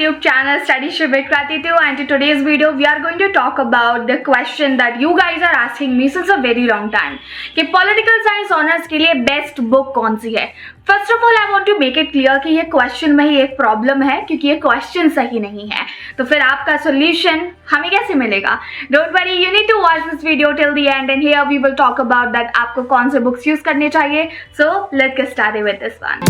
YouTube channel Study with Krati 2, and in today's video we are going to talk about the question that you guys are asking me since a very long time कि political science honors के लिए best book कौन सी है। First of all I want to make it clear कि ये question में ही एक problem है क्योंकि ये question सही नहीं है, तो फिर आपका solution हमें कैसे मिलेगा। Don't worry, you need to watch this video till the end and here we will talk about that आपको कौन से books use करने चाहिए। So let's get started with this one.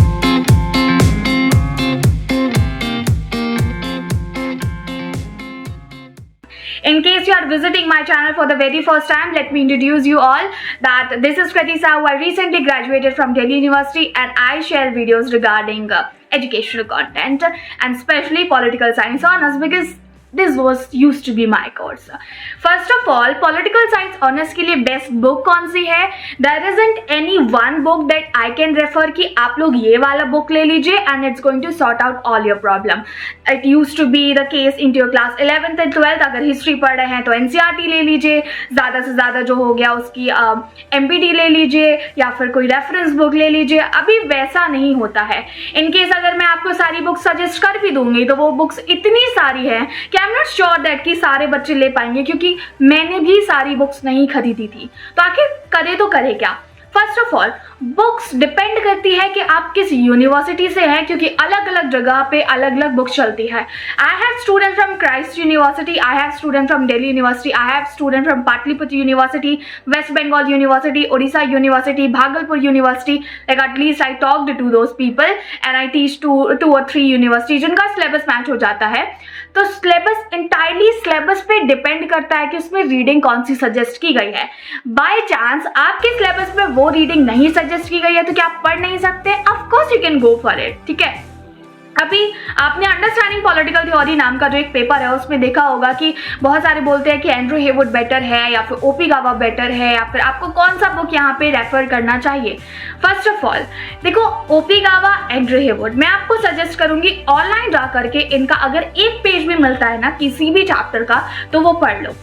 In case you are visiting my channel for the very first time, let me introduce you all that this is Krati Sahu. I recently graduated from Delhi University and I share videos regarding educational content and especially political science honors because this used to be my course. First of all, political science honors के लिए best book कौन सी है? There isn't any one book that I can refer कि आप लोग ये वाला book ले लीजिए and it's going to sort out all your problem. It used to be the case into your class 11th and 12th. अगर history पढ़ रहे हैं तो NCERT ले लीजिए, ज़्यादा से ज़्यादा जो हो गया उसकी MPT ले लीजिए या फिर कोई reference book ले लीजिए। अभी वैसा नहीं होता है। In case अगर मैं आपको सारी books suggest कर भी दूंगी तो वो books इतनी सारी हैं कि I am not sure that कि सारे बच्चे ले पाएंगे क्योंकि मैंने भी सारी बुक्स नहीं खरीदी थी। तो आखिर करे तो करे क्या। First of all books depend करती है कि आप किस यूनिवर्सिटी से हैं क्योंकि अलग अलग जगह पे अलग अलग बुक्स चलती है। I have student from Christ University, I have student from Delhi University, I have student from Pataliputra University, West Bengal University, Odisha University, Bhagalpur University. Like at least I talked to those people and I teach to और 3 university जिनका syllabus match हो जाता है। तो syllabus entirely syllabus पे depend करता है कि उसमें रीडिंग कौन सी सजेस्ट की गई है। बाय चांस आपके सिलेबस में वो रीडिंग नहीं सजेस्ट की गई है तो क्या आप पढ़ नहीं सकते? Of course you can go for it. ठीक है, अभी आपने अंडरस्टैंडिंग पॉलिटिकल थ्योरी नाम का जो एक पेपर है उसमें देखा होगा कि बहुत सारे बोलते हैं कि एंड्रू हेवुड बेटर है या फिर ओपी गावा बेटर है या फिर आपको कौन सा बुक यहाँ पे रेफर करना चाहिए। फर्स्ट ऑफ ऑल देखो, ओपी गावा, एंड्रू हेवुड मैं आपको सजेस्ट करूंगी ऑनलाइन जा करके इनका अगर एक पेज भी मिलता है ना किसी भी चैप्टर का तो वो पढ़ लो।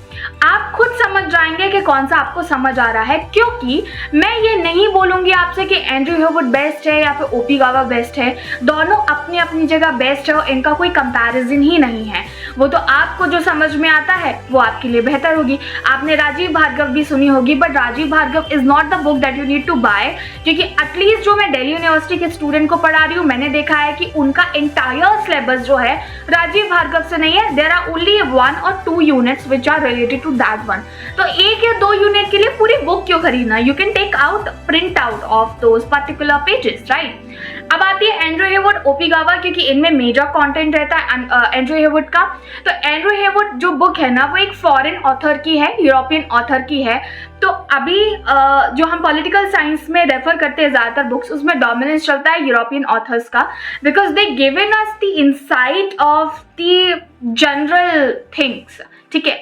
आप खुद समझ जाएंगे कि कौन सा आपको समझ आ रहा है, क्योंकि मैं ये नहीं बोलूंगी आपसे कि एंड्रू हेवुड बेस्ट है या फिर ओपी गावा बेस्ट है। दोनों अपनी अपनी जगह बेस्ट है और इनका कोई कंपैरिजन ही नहीं है। वो तो आपको जो समझ में आता है वो आपके लिए बेहतर होगी। आपने राजीव भार्गव भी सुनी होगी but Rajeev Bhargava is not the book that you need to buy, क्योंकि एटलीस्ट जो मैं दिल्ली यूनिवर्सिटी के स्टूडेंट को पढ़ा रही हूँ मैंने देखा है कि उनका एंटायर सिलेबस जो है राजीव भार्गव से नहीं है। There are only 1 or 2 units which are related to that one. तो 1 या 2 यूनिट के लिए पूरी बुक क्यों खरीदना? You can take out print out of those particular pages, right. अब आती है एंड्रू हेवुड, ओपी गावा, क्योंकि इनमें मेजर कंटेंट रहता है एंड्रू हेवुड का। तो एंड्रू हेवुड जो बुक है ना वो एक फॉरेन ऑथर की है, यूरोपियन ऑथर की है। तो अभी जो हम पॉलिटिकल साइंस में रेफर करते हैं ज़्यादातर बुक्स उसमें डोमिनेंस चलता है यूरोपियन ऑथर्स का, because they given us the insight of the general things. ठीक है,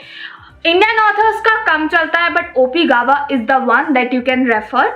इंडियन ऑथर्स का कम चलता है बट ओपी गावा is the one that you can refer.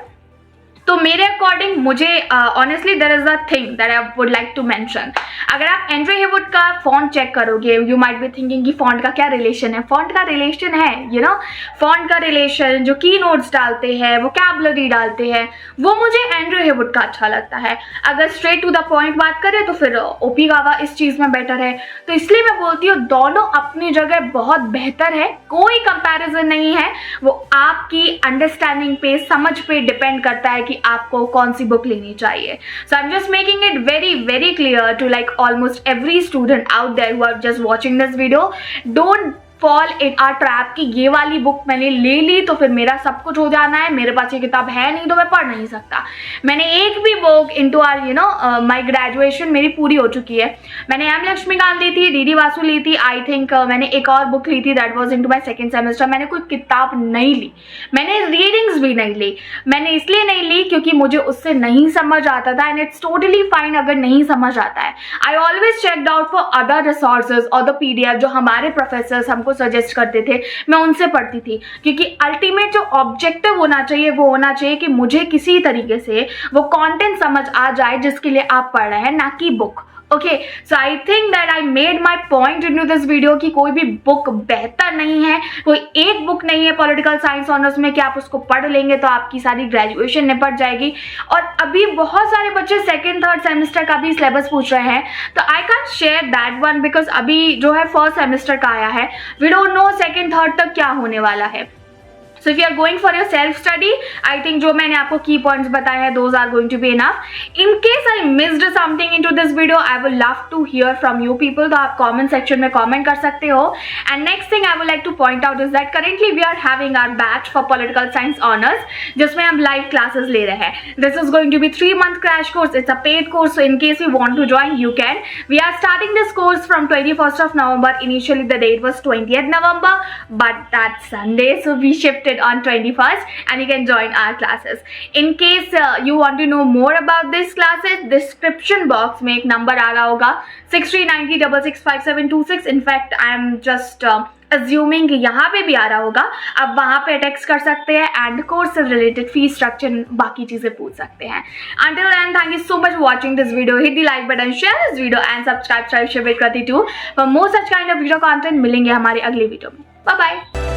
तो मेरे अकॉर्डिंग मुझे honestly there is a thing that I would like to mention. अगर आप एंड्रू हेवुड का फॉन्ट चेक करोगे यू माइट बी थिंकिंग कि फॉन्ट का क्या रिलेशन है। फॉन्ट का रिलेशन है यू नो, फॉन्ट का रिलेशन जो की नोट्स डालते हैं, वोकैबुलरी डालते हैं, वो मुझे एंड्रू हेवुड का अच्छा लगता है। अगर स्ट्रेट टू द पॉइंट बात करें तो फिर ओपी गावा इस चीज़ में बेटर है। तो इसलिए मैं बोलती हूँ दोनों अपनी जगह बहुत बेहतर है, कोई कंपैरिजन नहीं है। वो आपकी अंडरस्टैंडिंग पे, समझ पे डिपेंड करता है कि आपको कौन सी बुक लेनी चाहिए। So I am just making it very very clear to like almost every student out there who are just watching this video, don't fall in our trap कि ये वाली बुक मैंने ले ली तो फिर मेरा सब कुछ हो जाना है, मेरे पास ये किताब है नहीं तो मैं पढ़ नहीं सकता। मैंने एक भी book into are you know my graduation मेरी पूरी हो चुकी है। मैंने एम लक्ष्मीकांत ली थी, डीडी वासु ली थी, आई थिंक मैंने एक और बुक ली थी that was into my second semester. मैंने कोई किताब नहीं ली, मैंने रीडिंग्स भी नहीं ली। मैंने इसलिए नहीं ली क्योंकि मुझे उससे नहीं समझ आता था एंड इट्स टोटली फाइन अगर नहीं समझ आता है। I always checked out for other resources और द PDF जो हमारे प्रोफेसर्स हमको सजेस्ट करते थे, मैं उनसे पढ़ती थी, क्योंकि अल्टीमेट जो ऑब्जेक्टिव होना चाहिए वो होना चाहिए कि मुझे किसी तरीके से वो कंटेंट समझ आ जाए जिसके लिए आप पढ़ रहे हैं, ना कि book. Okay, so I think that I made my point in this video कि कोई भी बुक बेहतर नहीं है, कोई एक बुक नहीं है पॉलिटिकल साइंस ऑनर्स में कि आप उसको पढ़ लेंगे तो आपकी सारी ग्रेजुएशन निपट जाएगी। और अभी बहुत सारे बच्चे सेकेंड थर्ड सेमेस्टर का भी सिलेबस पूछ रहे हैं, तो I can't share that one because अभी जो है फर्स्ट सेमेस्टर का आया है, we don't know second third तक क्या होने वाला है। So if you are going for your self study, I think जो मैंने आपको key points बताए हैं, those are going to be enough. In case I missed something into this video, I would love to hear from you people. तो आप comment section में comment कर सकते हो. And next thing I would like to point out is that currently we are having our batch for political science honors, जिसमें हम live classes ले रहे हैं. This is going to be 3-month crash course. It's a paid course, so in case you want to join, you can. We are starting this course from 21st of November. Initially the date was 20th November, but that's Sunday, so we shifted on 21st and you can join our classes. In case you want to know more about these classes, description box में एक number आ रहा होगा 6390665726. In fact, I am just assuming कि यहाँ पे भी आ रहा होगा, आप वहाँ पे टेक्स्ट कर सकते हैं and course से related fee structure बाकी चीजें पूछ सकते हैं. Until then, thank you so much for watching this video. Hit the like button, share this video and subscribe to Shivit Krati too. For more such kind of video content मिलेंगे हमारे अगले video में. Bye bye.